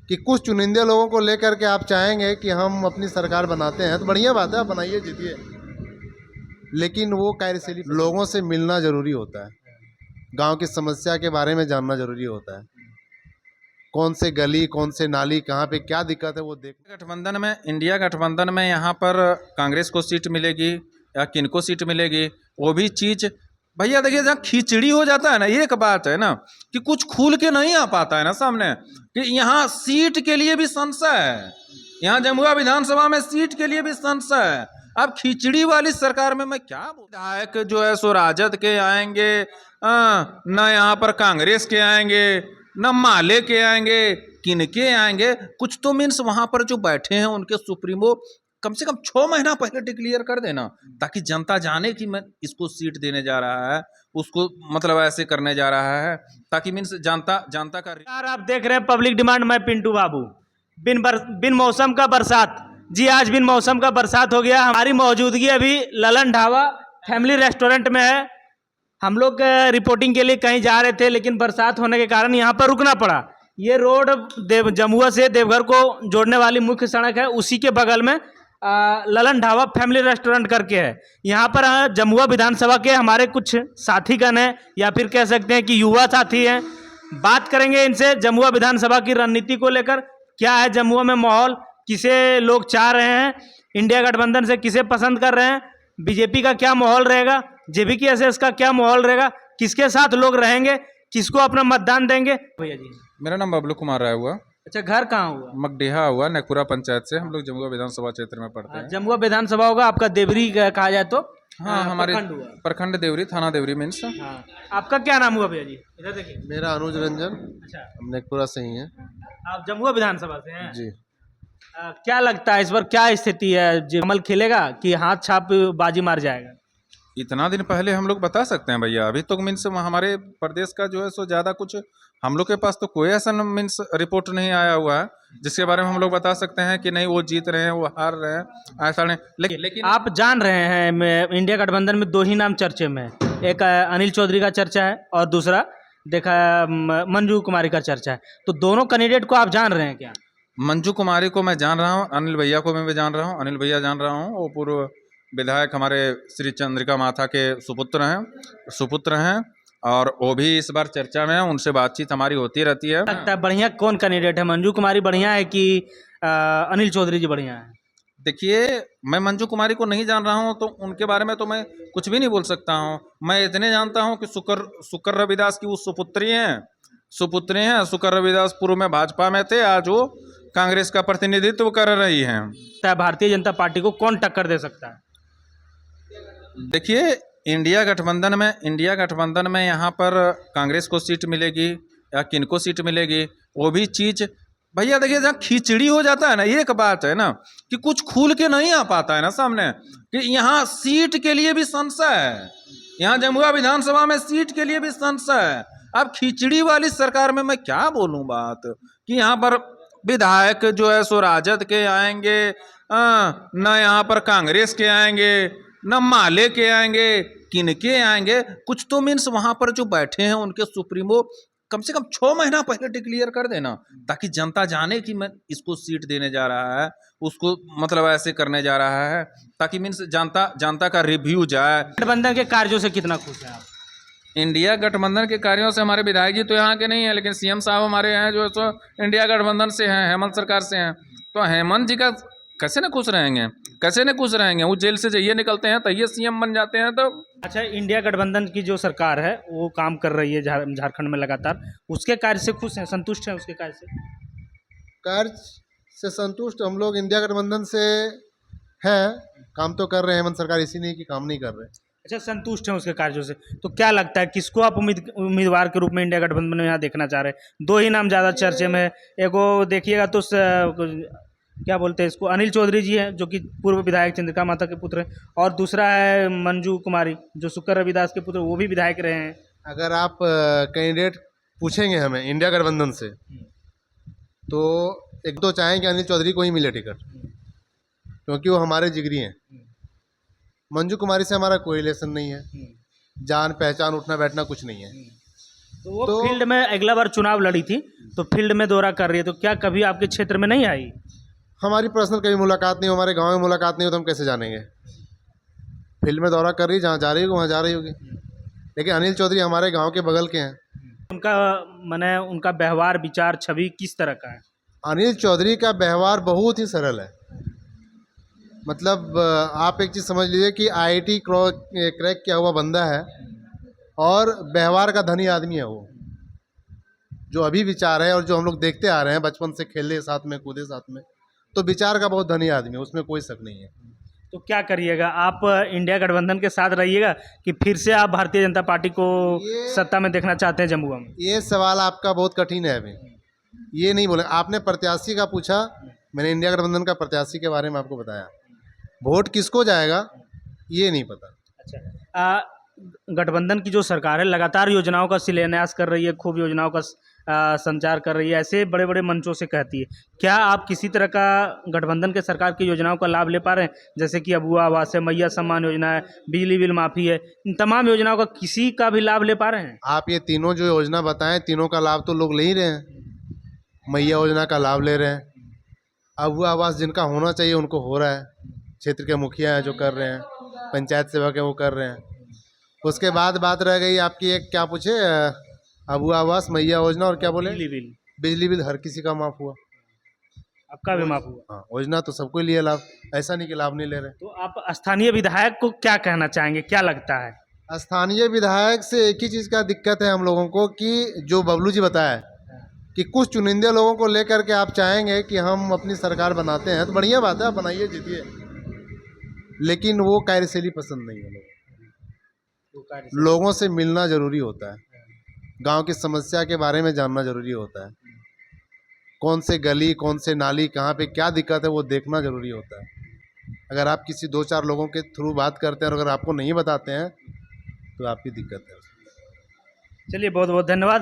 कि कुछ चुनिंदे लोगों को लेकर के आप चाहेंगे कि हम अपनी सरकार बनाते हैं, तो बढ़िया बात है, आप बनाइए, जीतिए। लेकिन वो कार्यशैली लोगों से मिलना जरूरी होता है, गांव की समस्या के बारे में जानना जरूरी होता है, कौन से गली कौन से नाली कहाँ पे क्या दिक्कत है वो देख। गठबंधन में, इंडिया गठबंधन में यहाँ पर कांग्रेस को सीट मिलेगी या किनको सीट मिलेगी, वो भी चीज़ भैया देखिए, जहाँ खिचड़ी हो जाता है ना, ये एक बात है ना कि कुछ खुल के नहीं आ पाता है ना सामने, कि यहाँ सीट के लिए भी संशय है, यहाँ जमुआ विधानसभा में सीट के लिए भी संशय है। अब खिचड़ी वाली सरकार में मैं क्या बोल, विधायक जो है सो राजद के आएंगे, न यहाँ पर कांग्रेस के आएंगे, न माले के आएंगे, किनके आएंगे, कुछ तो मीन्स वहां पर जो बैठे हैं उनके सुप्रीमो कम से कम 6 महीना पहले डिक्लेयर कर देना, ताकि जनता जाने कि मैं इसको सीट देने जा रहा है, उसको मतलब ऐसे करने जा रहा है, ताकि मीन्स जनता का। यार आप देख रहे हैं पब्लिक डिमांड, मैं पिंटू बाबू। बिन मौसम का बरसात, जी आज बिन मौसम का बरसात हो गया। हमारी मौजूदगी अभी ललन ढाबा फैमिली रेस्टोरेंट में है। हम लोग रिपोर्टिंग के लिए कहीं जा रहे थे, लेकिन बरसात होने के कारण यहाँ पर रुकना पड़ा। ये रोड जमुआ से देवघर को जोड़ने वाली मुख्य सड़क है, उसी के बगल में ललन ढाबा फैमिली रेस्टोरेंट करके है। यहाँ पर जमुआ विधानसभा के हमारे कुछ साथीगण हैं, या फिर कह सकते हैं कि युवा साथी हैं। बात करेंगे इनसे जमुआ विधानसभा की रणनीति को लेकर, क्या है जमुआ में माहौल, किसे लोग चाह रहे हैं, इंडिया गठबंधन से किसे पसंद कर रहे हैं, बीजेपी का क्या माहौल रहेगा, जेबीकेएसएस का क्या माहौल रहेगा, किसके साथ लोग रहेंगे, किसको अपना मतदान देंगे। भैया जी, मेरा नाम बबलू कुमार राय हुआ। अच्छा, घर कहाँ हुआ? मगडेहा हुआ, नेकुरा पंचायत से। हम लोग जमुआ विधानसभा क्षेत्र में पढ़ते हैं। जमुआ विधानसभा होगा आपका, देवरी कहा जाए तो। हाँ, हमारे प्रखंड देवरी, थाना देवरी मीन्स। हाँ, आपका क्या नाम हुआ भैया जी? इधर देखिए। मेरा अनुज रंजन। अच्छा, हम नेकपुरा से ही हैं। आप जमुआ विधानसभा से हैं जी। क्या लगता है इस बार क्या स्थिति है, कमल खिलेगा कि हाथ छाप बाजी मार जाएगा? इतना दिन पहले हम लोग बता सकते हैं भैया, अभी तो मीन्स हमारे प्रदेश का जो है सो ज़्यादा कुछ हम लोग के पास तो कोई ऐसा मीन्स रिपोर्ट नहीं आया हुआ है जिसके बारे में हम लोग बता सकते हैं कि नहीं वो जीत रहे हैं, वो हार रहे हैं, ऐसा नहीं। लेकिन आप जान रहे हैं इंडिया गठबंधन में 2 ही नाम चर्चे में है, एक अनिल चौधरी का चर्चा है और दूसरा देखा मंजू कुमारी का चर्चा है। तो दोनों कैंडिडेट को आप जान रहे हैं क्या? मंजू कुमारी को मैं जान रहा हूँ, अनिल भैया को मैं भी जान रहा हूँ। अनिल भैया जान रहा हूँ, वो पूर्व विधायक हमारे श्री चंद्रिका माथा के सुपुत्र हैं और वो भी इस बार चर्चा में है, उनसे बातचीत हमारी होती रहती है। लगता है बढ़िया कौन कैंडिडेट है, मंजू कुमारी बढ़िया है कि अनिल चौधरी जी बढ़िया है? देखिए, मैं मंजू कुमारी को नहीं जान रहा हूं, तो उनके बारे में तो मैं कुछ भी नहीं बोल सकता हूं। मैं इतने जानता हूं कि शुक्र रविदास की वो सुपुत्री हैं। शुक्र रविदास पूर्व में भाजपा में थे, आज वो कांग्रेस का प्रतिनिधित्व कर रही हैं। भारतीय जनता पार्टी को कौन टक्कर दे सकता है? देखिए, इंडिया गठबंधन में यहाँ पर कांग्रेस को सीट मिलेगी या किनको सीट मिलेगी, वो भी चीज़ भैया देखिए, जहाँ खिचड़ी हो जाता है ना, ये एक बात है ना कि कुछ खुल के नहीं आ पाता है ना सामने, कि यहाँ सीट के लिए भी संशय है, यहाँ जमुआ विधानसभा में सीट के लिए भी संशय है। अब खिचड़ी वाली सरकार में मैं क्या बोलूँ बात, कि यहाँ पर विधायक जो है सो राजद के आएंगे, न यहाँ पर कांग्रेस के आएंगे, न माले के आएंगे, किनके आएंगे, कुछ तो मीन्स वहां पर जो बैठे हैं उनके सुप्रीमो कम से कम 6 महीना पहले डिक्लेयर कर देना, ताकि जनता जाने कि मैं इसको सीट देने जा रहा है, उसको मतलब ऐसे करने जा रहा है, ताकि मीन्स जनता का रिव्यू जाए। गठबंधन के कार्यों से कितना खुश हैं आप? इंडिया गठबंधन के कार्यों से हमारे विधायक जी तो यहाँ के नहीं है, लेकिन सीएम साहब हमारे यहाँ जो है सो इंडिया गठबंधन से हैं, हेमंत सरकार से हैं। तो हेमंत जी का कैसे न खुश रहेंगे, वो जेल से जइए निकलते हैं तो ये सीएम बन जाते हैं। तो अच्छा, इंडिया गठबंधन की जो सरकार है वो काम कर रही है झारखंड में लगातार, उसके कार्य से खुश हैं, संतुष्ट हैं उसके कार्य से? कार्य से संतुष्ट हम लोग इंडिया गठबंधन से हैं, काम तो कर रहे हैं हेमंत सरकार, इसी नहीं कि काम नहीं कर रहे। अच्छा, संतुष्ट हैं उसके कार्यों से। तो क्या लगता है किसको आप उम्मीदवार के रूप में इंडिया गठबंधन में यहाँ देखना चाह रहे हैं? 2 ही नाम ज़्यादा चर्चे में है, एक वो देखिएगा तो क्या बोलते हैं इसको, अनिल चौधरी जी हैं जो कि पूर्व विधायक चंद्रिका माता के पुत्र हैं, और दूसरा है मंजू कुमारी जो शुक्र रविदास के पुत्र, वो भी विधायक रहे हैं। अगर आप कैंडिडेट पूछेंगे हमें इंडिया गठबंधन से, तो एक तो चाहेंगे अनिल चौधरी को ही मिले टिकट, क्योंकि वो हमारे जिगरी हैं। मंजू कुमारी से हमारा कोई रिलेशन नहीं है, जान पहचान उठना बैठना कुछ नहीं है। तो वो तो- फील्ड में अगला बार चुनाव लड़ी थी, तो फील्ड में दौरा कर रही है, तो क्या कभी आपके क्षेत्र में नहीं आई? हमारी पर्सनल कभी मुलाकात नहीं हो, हमारे गांव में मुलाकात नहीं हो, तो हम कैसे जानेंगे। फील्ड में दौरा कर रही, जहाँ जा रही होगी वहाँ जा रही होगी। लेकिन अनिल चौधरी हमारे गांव के बगल के हैं। उनका माने उनका व्यवहार, विचार, छवि किस तरह का है? अनिल चौधरी का व्यवहार बहुत ही सरल है। मतलब आप एक चीज़ समझ लीजिए कि आईआईटी क्रैक किया हुआ बंदा है और व्यवहार का धनी आदमी है वो। जो अभी विचार है और जो हम लोग देखते आ रहे हैं, बचपन से खेले साथ में, कूदे साथ में, तो विचार का बहुत धनी आदमी है, उसमें कोई शक नहीं है। तो क्या करिएगा आप? इंडिया गठबंधन के साथ रहिएगा कि फिर से आप भारतीय जनता पार्टी को सत्ता में देखना चाहते हैं जमुआ में? ये सवाल आपका बहुत कठिन है। अभी ये नहीं बोले, आपने प्रत्याशी का पूछा, मैंने इंडिया गठबंधन का प्रत्याशी के बारे में आपको बताया। वोट किसको जाएगा ये नहीं पता। अच्छा, गठबंधन की जो सरकार है लगातार योजनाओं का शिलान्यास कर रही है, खूब योजनाओं का संचार कर रही है, ऐसे बड़े बड़े मंचों से कहती है। क्या आप किसी तरह का गठबंधन के सरकार की योजनाओं का लाभ ले पा रहे हैं? जैसे कि अबुआ आवास है, मैया सम्मान योजना है, बिजली बिल माफ़ी है, इन तमाम योजनाओं का किसी का भी लाभ ले पा रहे हैं? आप ये तीनों जो योजना बताएं, तीनों का लाभ तो लोग ले ही रहे हैं। मैया योजना का लाभ ले रहे हैं, अब वो आवास जिनका होना चाहिए उनको हो रहा है, क्षेत्र के मुखिया हैं जो कर रहे हैं, पंचायत सेवक है वो कर रहे हैं। उसके बाद बात रह गई आपकी, एक क्या पूछे, अबू आवास, मैया योजना और क्या बोले, बिजली बिल हर किसी का माफ़ हुआ। आपका भी माफ हुआ? हाँ, योजना तो सबको लिया लाभ, ऐसा नहीं कि लाभ नहीं ले रहे। तो आप स्थानीय विधायक को क्या कहना चाहेंगे, क्या लगता है? स्थानीय विधायक से एक ही चीज़ का दिक्कत है हम लोगों को कि जो बबलू जी बताया कि कुछ चुनिंदे लोगों को लेकर के आप चाहेंगे कि हम अपनी सरकार बनाते हैं, तो बढ़िया बात है, आप बनाइए, जीतिए, लेकिन वो कार्यशैली पसंद नहीं है लोगों को। लोगों से मिलना ज़रूरी होता है, गांव की समस्या के बारे में जानना ज़रूरी होता है, कौन से गली, कौन से नाली, कहाँ पे क्या दिक्कत है वो देखना ज़रूरी होता है। अगर आप किसी 2-4 लोगों के थ्रू बात करते हैं और अगर आपको नहीं बताते हैं तो आपकी दिक्कत है। चलिए, बहुत बहुत धन्यवाद।